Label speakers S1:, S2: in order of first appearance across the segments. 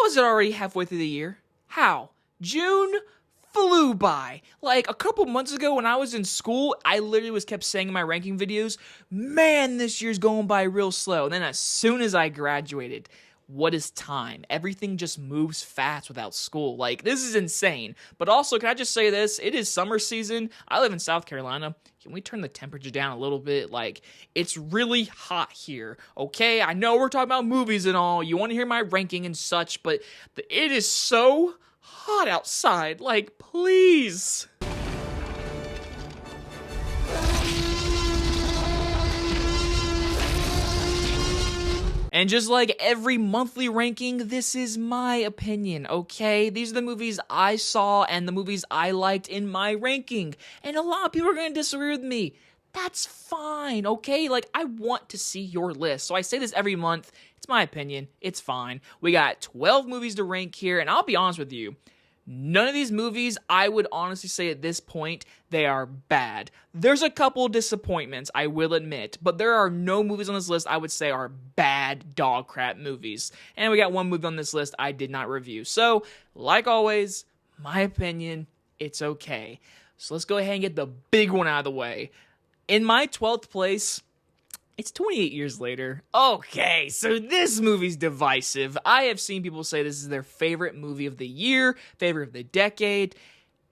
S1: is it already halfway through the year? How? June flew by. Like, a couple months ago when I was in school, I literally kept saying in my ranking videos, man, this year's going by real slow. And then as soon as I graduated, what is time? Everything just moves fast without school. Like, this is insane. But also, can I just say this? It is summer season. I live in South Carolina. Can we turn the temperature down a little bit? Like, it's really hot here, okay? I know we're talking about movies and all. You want to hear my ranking and such, but it is so hot outside. Like, please. And just like every monthly ranking, this is my opinion, okay? These are the movies I saw and the movies I liked in my ranking. And a lot of people are going to disagree with me. That's fine, okay? Like, I want to see your list. So I say this every month. It's my opinion. It's fine. We got 12 movies to rank here, and I'll be honest with you. None of these movies, I would honestly say at this point, they are bad. There's a couple disappointments, I will admit, but there are no movies on this list I would say are bad dog crap movies. And we got one movie on this list I did not review. So, like always, my opinion, it's okay. So let's go ahead and get the big one out of the way. In my 12th place, it's 28 years later. Okay, so this movie's divisive. I have seen people say this is their favorite movie of the year, favorite of the decade,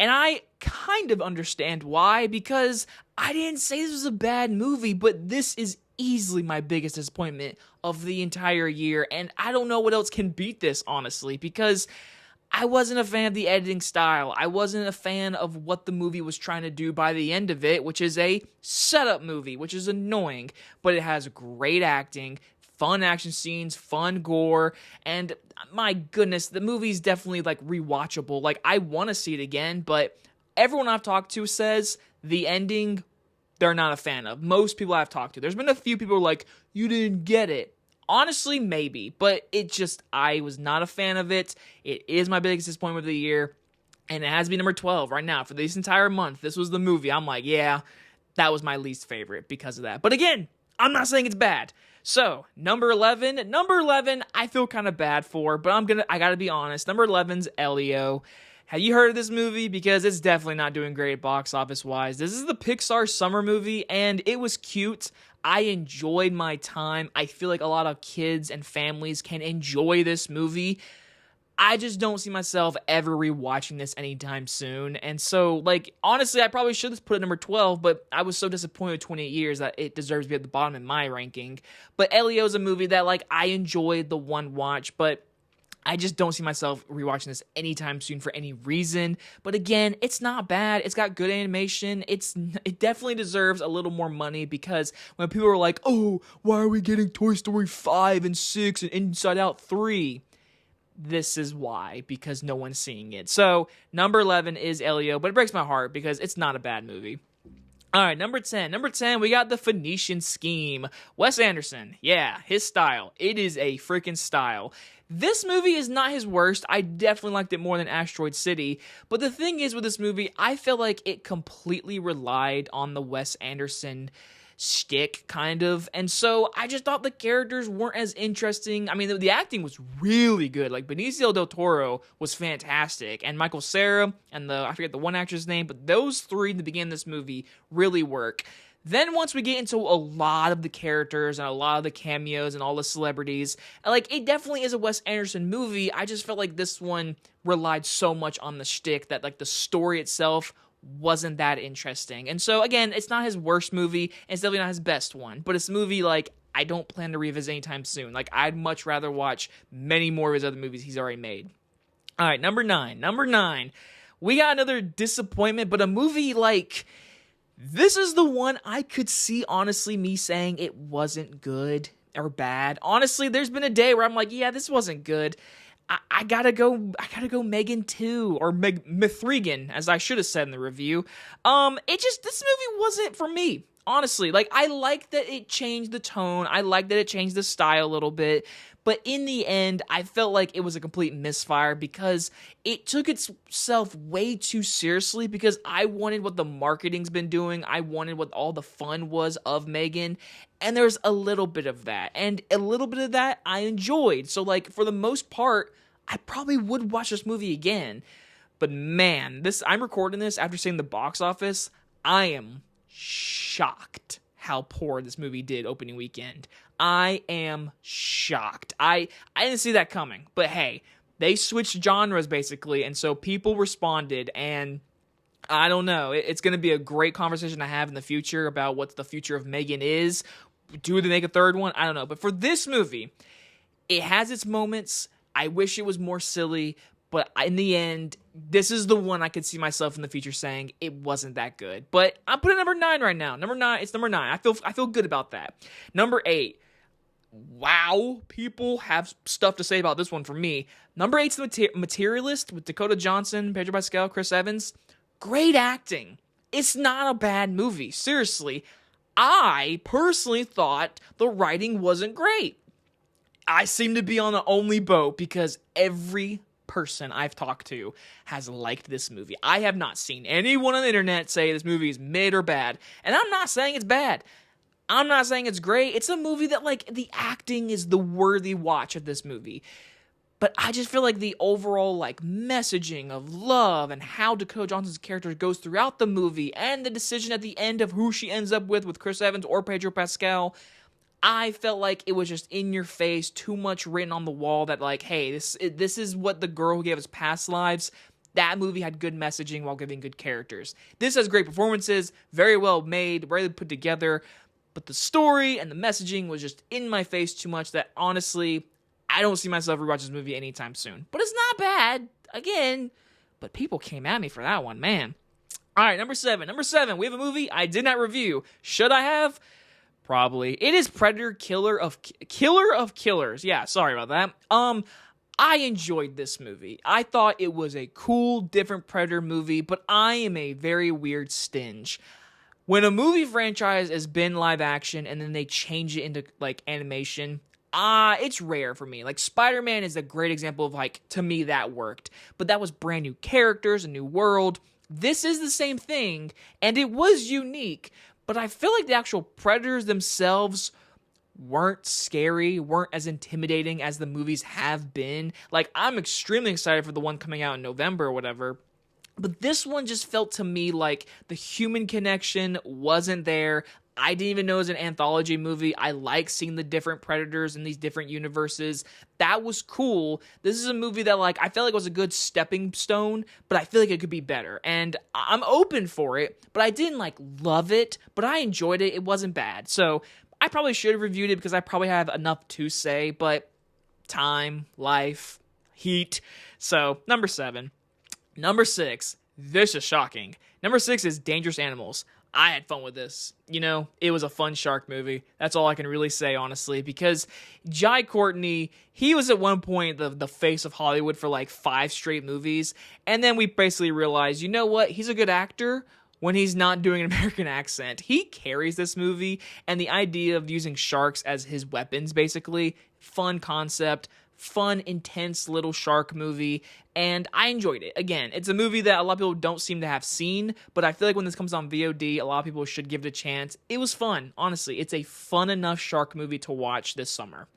S1: and I kind of understand why, because I didn't say this was a bad movie, but this is easily my biggest disappointment of the entire year, and I don't know what else can beat this, honestly, because I wasn't a fan of the editing style. I wasn't a fan of what the movie was trying to do by the end of it, which is a setup movie, which is annoying, but it has great acting, fun action scenes, fun gore, and my goodness, the movie's definitely, like, rewatchable. Like, I want to see it again, but everyone I've talked to says the ending, they're not a fan of. Most people I've talked to. There's been a few people who are like, you didn't get it. Honestly, maybe, but I was not a fan of it. It is my biggest disappointment of the year, and it has to be number 12 right now for this entire month. This was the movie. I'm like, yeah, that was my least favorite because of that. But again, I'm not saying it's bad. So, number 11, I feel kind of bad for, but I gotta be honest. Number 11's Elio. Have you heard of this movie? Because it's definitely not doing great box office-wise. This is the Pixar summer movie, and it was cute. I enjoyed my time. I feel like a lot of kids and families can enjoy this movie. I just don't see myself ever rewatching this anytime soon. And so, like, honestly, I probably should have put it number 12, but I was so disappointed with 28 years that it deserves to be at the bottom in my ranking. But Elio's a movie that, like, I enjoyed the one watch, but I just don't see myself rewatching this anytime soon for any reason. But again, it's not bad. It's got good animation. It definitely deserves a little more money, because when people are like, oh, why are we getting Toy Story 5 and 6 and Inside Out 3? This is why, because no one's seeing it. So, number 11 is Elio, but it breaks my heart because it's not a bad movie. All right, number 10. Number 10, we got The Phoenician Scheme. Wes Anderson. Yeah, his style. It is a freaking style. This movie is not his worst. I definitely liked it more than Asteroid City. But the thing is with this movie, I feel like it completely relied on the Wes Anderson shtick, kind of. And so I just thought the characters weren't as interesting. I mean, the acting was really good. Like, Benicio del Toro was fantastic. And Michael Cera and I forget the one actor's name, but those three in the beginning of this movie really work. Then once we get into a lot of the characters and a lot of the cameos and all the celebrities, like, it definitely is a Wes Anderson movie. I just felt like this one relied so much on the shtick that, like, the story itself wasn't that interesting. And so, again, it's not his worst movie, and it's definitely not his best one, but it's a movie, like, I don't plan to revisit anytime soon. Like, I'd much rather watch many more of his other movies he's already made. All right, number 9. Number 9, we got another disappointment, but a movie, like, this is the one I could see, honestly, me saying it wasn't good or bad. Honestly, there's been a day where I'm like, yeah, this wasn't good. I gotta go Megan 2, or Mithrigan, as I should have said in the review. This movie wasn't for me, honestly. Like, I like that it changed the tone. I like that it changed the style a little bit. But in the end, I felt like it was a complete misfire because it took itself way too seriously, because I wanted what the marketing's been doing. I wanted what all the fun was of Megan. And there's a little bit of that. And a little bit of that I enjoyed. So, like, for the most part, I probably would watch this movie again. But man, I'm recording this after seeing the box office. I am shocked how poor this movie did opening weekend. I am shocked. I didn't see that coming. But hey, they switched genres basically, and so people responded, and I don't know. It's going to be a great conversation to have in the future about what the future of Megan is. Do they make a third one? I don't know. But for this movie, it has its moments. I wish it was more silly, but in the end, this is the one I could see myself in the future saying it wasn't that good. But I'm putting number 9 right now. It's number 9. I feel good about that. Number 8. Wow, people have stuff to say about this one for me. Number 8's The Materialist with Dakota Johnson, Pedro Pascal, Chris Evans. Great acting. It's not a bad movie. Seriously, I personally thought the writing wasn't great. I seem to be on the only boat because every person I've talked to has liked this movie. I have not seen anyone on the internet say this movie is mid or bad. And I'm not saying it's bad. I'm not saying it's great. It's a movie that, like, the acting is the worthy watch of this movie. But I just feel like the overall, like, messaging of love and how Dakota Johnson's character goes throughout the movie and the decision at the end of who she ends up with Chris Evans or Pedro Pascal, I felt like it was just in your face, too much written on the wall that, like, hey, this is what the girl who gave us past lives. That movie had good messaging while giving good characters. This has great performances, very well made, very put together. But the story and the messaging was just in my face too much that, honestly, I don't see myself rewatching this movie anytime soon. But it's not bad, again. But people came at me for that one, man. All right, number 7. Number 7, we have a movie I did not review. Should I have? Probably. It is Predator Killer of Killers. Yeah, sorry about that. I enjoyed this movie. I thought it was a cool, different Predator movie, but I am a very weird stinge. When a movie franchise has been live action and then they change it into, like, animation, it's rare for me. Like, Spider-Man is a great example of, like, to me that worked. But that was brand new characters, a new world. This is the same thing, and it was unique. But I feel like the actual Predators themselves weren't scary, weren't as intimidating as the movies have been. Like, I'm extremely excited for the one coming out in November or whatever. But this one just felt to me like the human connection wasn't there. I didn't even know it was an anthology movie. I like seeing the different Predators in these different universes. That was cool. This is a movie that, like, I felt like was a good stepping stone, but I feel like it could be better. And I'm open for it, but I didn't, like, love it, but I enjoyed it. It wasn't bad. So I probably should have reviewed it because I probably have enough to say, but time, life, heat. So, number 7. Number 6, this is shocking. Number 6 is Dangerous Animals. I had fun with this. You know, it was a fun shark movie. That's all I can really say, honestly, because Jai Courtney, he was at one point the face of Hollywood for like 5 straight movies, and then we basically realized, you know what, he's a good actor when he's not doing an American accent. He carries this movie, and the idea of using sharks as his weapons, basically, fun concept, fun, intense little shark movie, and I enjoyed it. Again, it's a movie that a lot of people don't seem to have seen, but I feel like when this comes on VOD, a lot of people should give it a chance. It was fun, honestly. It's a fun enough shark movie to watch this summer.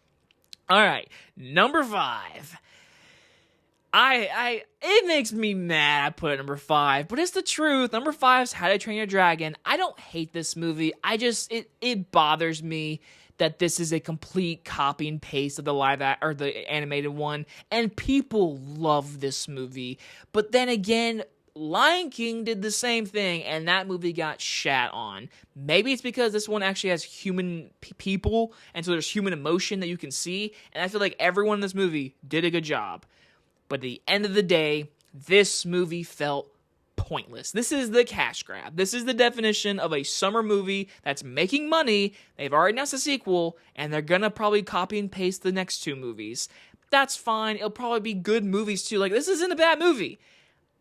S1: All right, number 5. It makes me mad I put it number 5, but it's the truth. Number 5's How to Train Your Dragon. I don't hate this movie. It bothers me that this is a complete copy and paste of the the animated one, and people love this movie. But then again, Lion King did the same thing, and that movie got shat on. Maybe it's because this one actually has human people, and so there's human emotion that you can see, and I feel like everyone in this movie did a good job. But at the end of the day, this movie felt pointless. This is the cash grab. This is the definition of a summer movie that's making money. They've already announced a sequel, and they're gonna probably copy and paste the next 2 movies. That's fine. It'll probably be good movies too. Like, this isn't a bad movie.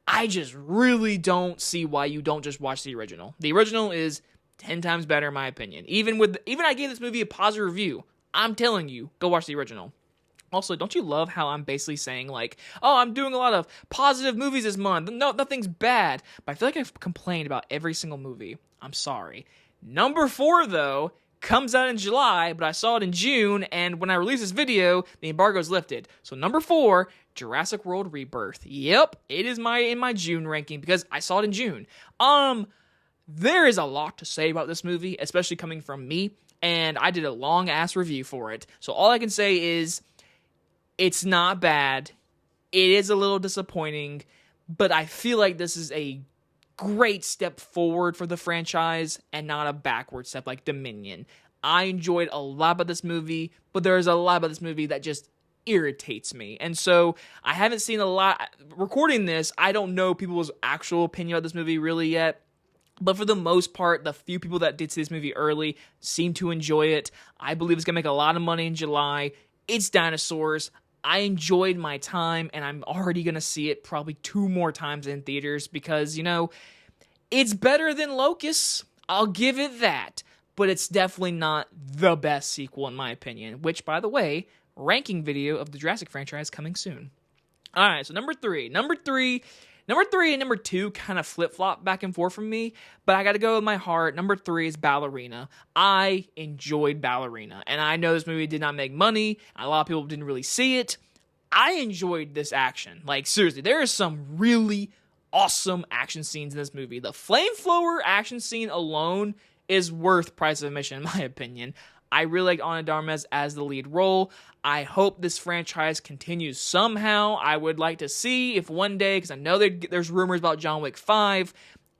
S1: I just really don't see why you don't just watch the original. The original is 10 times better in my opinion. Even I gave this movie a positive review. I'm telling you, go watch the original. Also, don't you love how I'm basically saying, like, oh, I'm doing a lot of positive movies this month. No, nothing's bad. But I feel like I've complained about every single movie. I'm sorry. Number 4, though, comes out in July, but I saw it in June, and when I release this video, the embargo's lifted. So number 4, Jurassic World Rebirth. Yep, it is in my June ranking because I saw it in June. There is a lot to say about this movie, especially coming from me, and I did a long-ass review for it. So all I can say is, it's not bad. It is a little disappointing, but I feel like this is a great step forward for the franchise and not a backward step like Dominion. I enjoyed a lot about this movie, but there's a lot about this movie that just irritates me. And so I haven't seen a lot. Recording this, I don't know people's actual opinion about this movie really yet. But for the most part, the few people that did see this movie early seem to enjoy it. I believe it's going to make a lot of money in July. It's dinosaurs. I enjoyed my time, and I'm already going to see it probably 2 more times in theaters because, you know, it's better than Locust. I'll give it that. But it's definitely not the best sequel in my opinion, which, by the way, ranking video of the Jurassic franchise coming soon. All right, so number 3. Number 3 and number 2 kind of flip-flop back and forth from me, but I got to go with my heart. Number 3 is Ballerina. I enjoyed Ballerina, and I know this movie did not make money. A lot of people didn't really see it. I enjoyed this action. Like, seriously, there is some really awesome action scenes in this movie. The flamethrower action scene alone is worth price of admission, in my opinion. I really liked Ana de Armas as the lead role. I hope this franchise continues somehow. I would like to see if one day, because I know there's rumors about John Wick 5,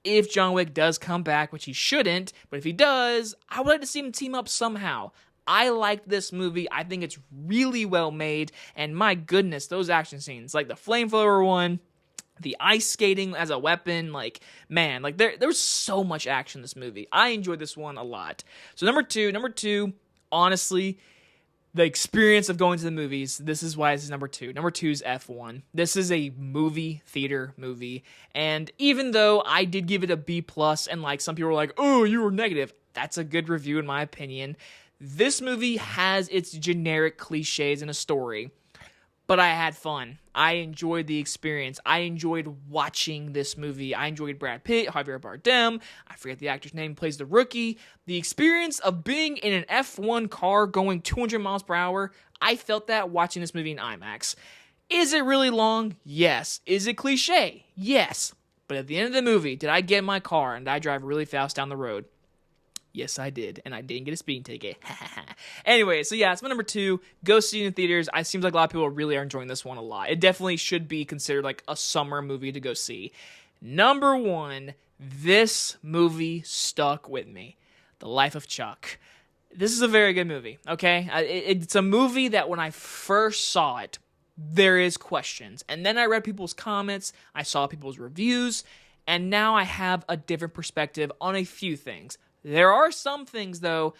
S1: if John Wick does come back, which he shouldn't, but if he does, I would like to see him team up somehow. I liked this movie. I think it's really well made, and my goodness, those action scenes, like the flamethrower one, the ice skating as a weapon, like, man, like there was so much action in this movie. I enjoyed this one a lot. So number two, honestly, the experience of going to the movies, this is why this is number 2. Number 2 is F1. This is a movie theater movie, and even though I did give it a B+, and like some people were like, oh, you were negative, that's a good review in my opinion. This movie has its generic cliches in a story, but I had fun. I enjoyed the experience. I enjoyed watching this movie. I enjoyed Brad Pitt, Javier Bardem. I forget the actor's name, plays the rookie. The experience of being in an F1 car going 200 miles per hour, I felt that watching this movie in IMAX. Is it really long? Yes. Is it cliche? Yes. But at the end of the movie, did I get in my car and did I drive really fast down the road? Yes, I did, and I didn't get a speeding ticket. Anyway, so yeah, it's my number 2. Go see it in theaters. It seems like a lot of people really are enjoying this one a lot. It definitely should be considered like a summer movie to go see. Number 1, this movie stuck with me. The Life of Chuck. This is a very good movie, okay? It's a movie that when I first saw it, there is questions. And then I read people's comments, I saw people's reviews, and now I have a different perspective on a few things. There are some things, though,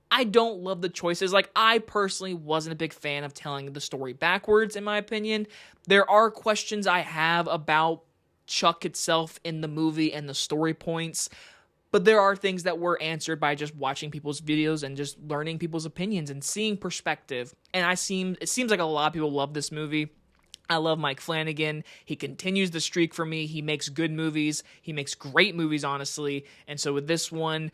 S1: I don't love the choices. Like, I personally wasn't a big fan of telling the story backwards, in my opinion. There are questions I have about Chuck itself in the movie and the story points, but there are things that were answered by just watching people's videos and just learning people's opinions and seeing perspective. And it seems like a lot of people love this movie. I love Mike Flanagan. He continues the streak for me. He makes good movies. He makes great movies, honestly. And so with this one,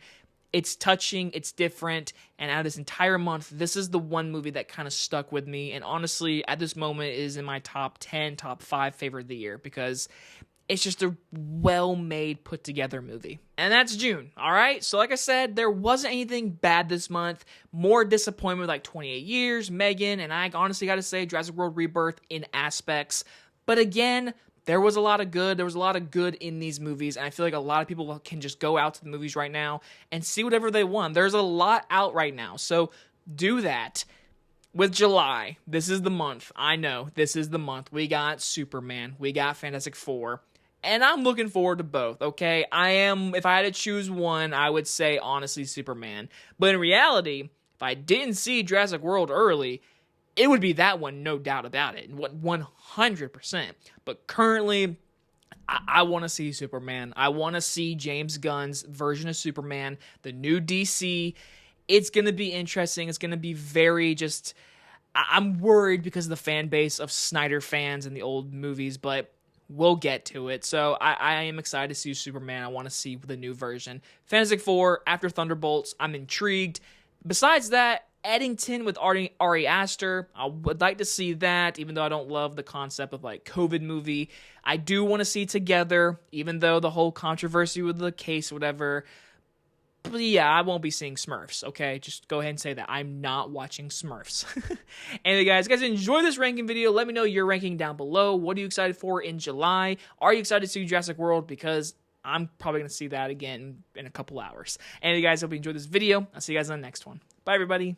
S1: it's touching, it's different, and out of this entire month, this is the one movie that kind of stuck with me, and honestly, at this moment, is in my top 10, top 5 favorite of the year, because it's just a well-made, put-together movie. And that's June, alright? So like I said, there wasn't anything bad this month. More disappointment with like 28 Years, Megan, and I honestly gotta say Jurassic World Rebirth in aspects. But again, there was a lot of good. There was a lot of good in these movies, and I feel like a lot of people can just go out to the movies right now and see whatever they want. There's a lot out right now, so do that. With July, this is the month. I know, this is the month. We got Superman. We got Fantastic Four. And I'm looking forward to both, okay? If I had to choose one, I would say, honestly, Superman. But in reality, if I didn't see Jurassic World early, it would be that one, no doubt about it. 100%. But currently, I want to see Superman. I want to see James Gunn's version of Superman, the new DC. It's going to be interesting. It's going to be very just... I'm worried because of the fan base of Snyder fans and the old movies, but we'll get to it. So I am excited to see Superman. I want to see the new version. Fantastic Four, after Thunderbolts, I'm intrigued. Besides that, Eddington with Ari Aster, I would like to see that, even though I don't love the concept of like COVID movie. I do want to see Together, even though the whole controversy with the case, whatever. But yeah, I won't be seeing Smurfs, okay? Just go ahead and say that. I'm not watching Smurfs. Anyway, guys, enjoy this ranking video. Let me know your ranking down below. What are you excited for in July? Are you excited to see Jurassic World? Because I'm probably going to see that again in a couple hours. Anyway, guys, hope you enjoyed this video. I'll see you guys on the next one. Bye, everybody.